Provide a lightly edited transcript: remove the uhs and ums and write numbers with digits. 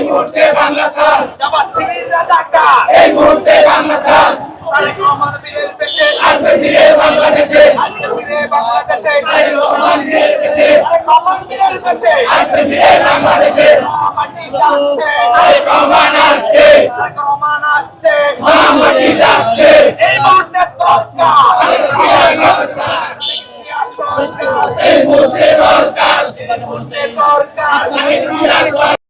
মুহূর্তে বাংলা ছাড়, জামাত শিবিররা ঢাকা, এই মুহূর্তে বাংলা ছাড়, তারেক রহমান বীরের পেটে, আসবে ফিরে বাংলাদেশে, আসবে ফিরে বাংলাদেশে, তারেক রহমান ফিরে এসেছে, তারেক রহমান বীরের পেটে, আসবে ফিরে বাংলাদেশে, মাটি ডাকছে, তারেক রহমান আসছে, তারেক রহমান আসছে, মাটি ডাকছে, এই মুহূর্তে দরকার, এই মুহূর্তে দরকার, এই মুহূর্তে দরকার।